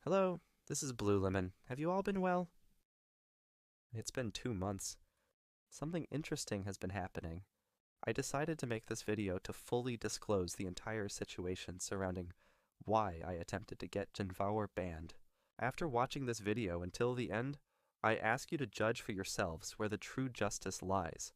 Hello, this is Blue Lemon. Have you all been well? It's been 2 months. Something interesting has been happening. I decided to make this video to fully disclose the entire situation surrounding why I attempted to get Jinvauer banned. After watching this video until the end, I ask you to judge for yourselves where the true justice lies.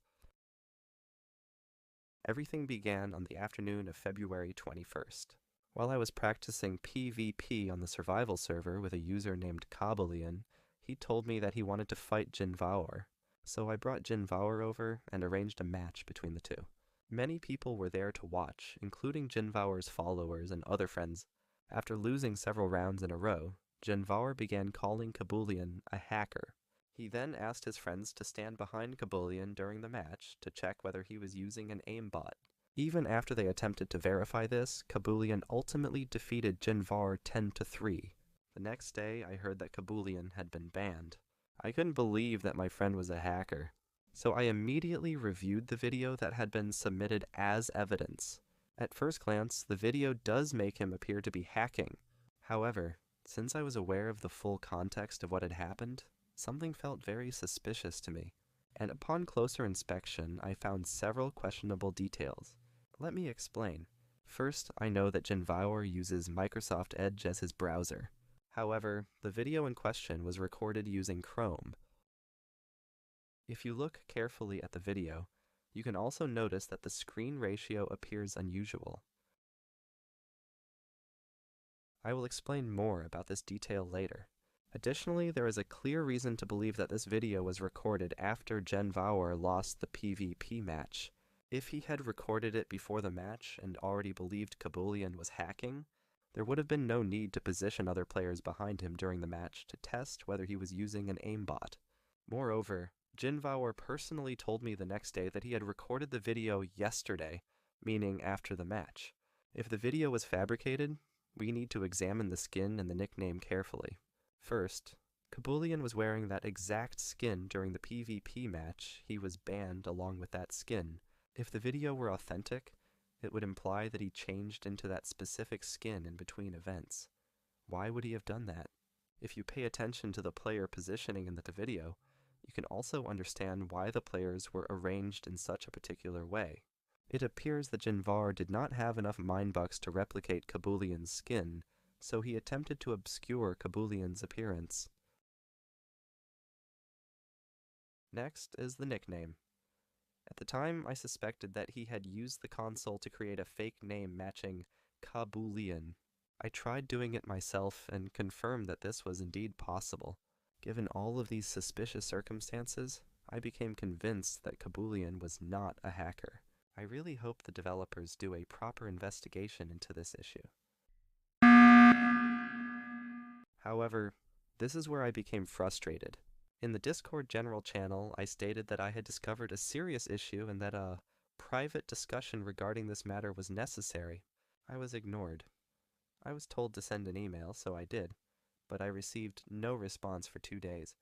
Everything began on the afternoon of February 21st. While I was practicing PvP on the survival server with a user named Kabbalion, he told me that he wanted to fight Jinvauer, so I brought Jinvauer over and arranged a match between the two. Many people were there to watch, including Jinvauer's followers and other friends. After losing several rounds in a row, Jinvauer began calling Kabbalion a hacker. He then asked his friends to stand behind Kabbalion during the match to check whether he was using an aimbot. Even after they attempted to verify this, Kabbalion ultimately defeated Jinvauer 10-3. The next day, I heard that Kabbalion had been banned. I couldn't believe that my friend was a hacker, so I immediately reviewed the video that had been submitted as evidence. At first glance, the video does make him appear to be hacking. However, since I was aware of the full context of what had happened, something felt very suspicious to me, and upon closer inspection, I found several questionable details. Let me explain. First, I know that Jinvauer uses Microsoft Edge as his browser. However, the video in question was recorded using Chrome. If you look carefully at the video, you can also notice that the screen ratio appears unusual. I will explain more about this detail later. Additionally, there is a clear reason to believe that this video was recorded after Jinvauer lost the PvP match. If he had recorded it before the match and already believed Kabbalion was hacking, there would have been no need to position other players behind him during the match to test whether he was using an aimbot. Moreover, Jinvauer personally told me the next day that he had recorded the video yesterday, meaning after the match. If the video was fabricated, we need to examine the skin and the nickname carefully. First, Kabbalion was wearing that exact skin during the PvP match. He was banned along with that skin. If the video were authentic, it would imply that he changed into that specific skin in between events. Why would he have done that? If you pay attention to the player positioning in the video, you can also understand why the players were arranged in such a particular way. It appears that Jinvauer did not have enough mindbucks to replicate Kabbalion's skin, so he attempted to obscure Kabbalion's appearance. Next is the nickname. At the time, I suspected that he had used the console to create a fake name matching Kabbalion. I tried doing it myself and confirmed that this was indeed possible. Given all of these suspicious circumstances, I became convinced that Kabbalion was not a hacker. I really hope the developers do a proper investigation into this issue. However, this is where I became frustrated. In the Discord general channel, I stated that I had discovered a serious issue and that a private discussion regarding this matter was necessary. I was ignored. I was told to send an email, so I did, but I received no response for 2 days.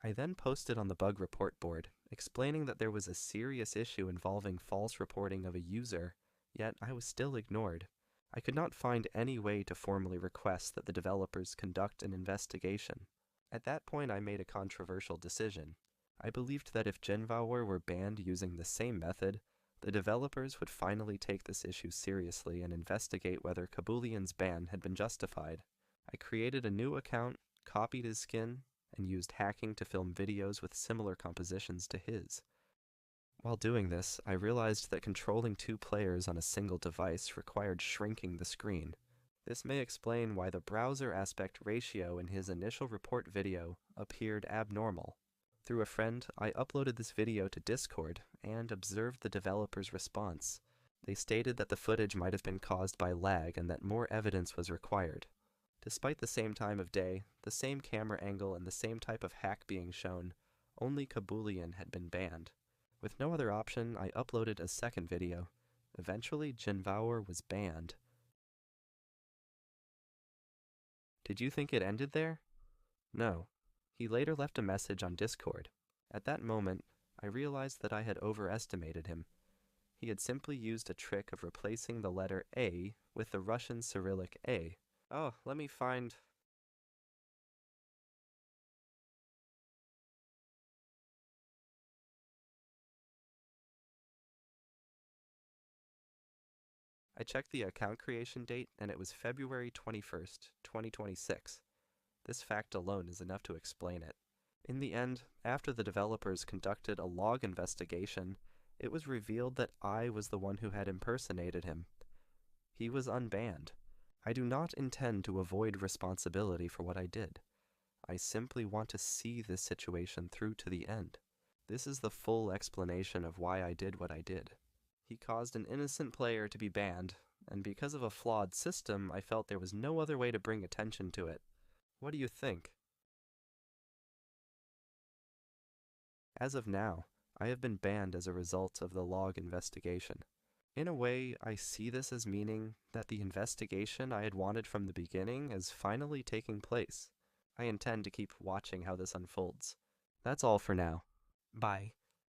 I then posted on the bug report board, explaining that there was a serious issue involving false reporting of a user, yet I was still ignored. I could not find any way to formally request that the developers conduct an investigation. At that point, I made a controversial decision. I believed that if Jinvauer were banned using the same method, the developers would finally take this issue seriously and investigate whether Kabbalion's ban had been justified. I created a new account, copied his skin, and used hacking to film videos with similar compositions to his. While doing this, I realized that controlling 2 players on a single device required shrinking the screen. This may explain why the browser aspect ratio in his initial report video appeared abnormal. Through a friend, I uploaded this video to Discord and observed the developer's response. They stated that the footage might have been caused by lag and that more evidence was required. Despite the same time of day, the same camera angle and the same type of hack being shown, only Kabbalion had been banned. With no other option, I uploaded a second video. Eventually, Jinvauer was banned. Did you think it ended there? No. He later left a message on Discord. At that moment, I realized that I had overestimated him. He had simply used a trick of replacing the letter A with the Russian Cyrillic A. Oh, let me find. I checked the account creation date and it was February 21st, 2026. This fact alone is enough to explain it. In the end, after the developers conducted a log investigation, it was revealed that I was the one who had impersonated him. He was unbanned. I do not intend to avoid responsibility for what I did. I simply want to see this situation through to the end. This is the full explanation of why I did what I did. He caused an innocent player to be banned, and because of a flawed system, I felt there was no other way to bring attention to it. What do you think? As of now, I have been banned as a result of the log investigation. In a way, I see this as meaning that the investigation I had wanted from the beginning is finally taking place. I intend to keep watching how this unfolds. That's all for now. Bye.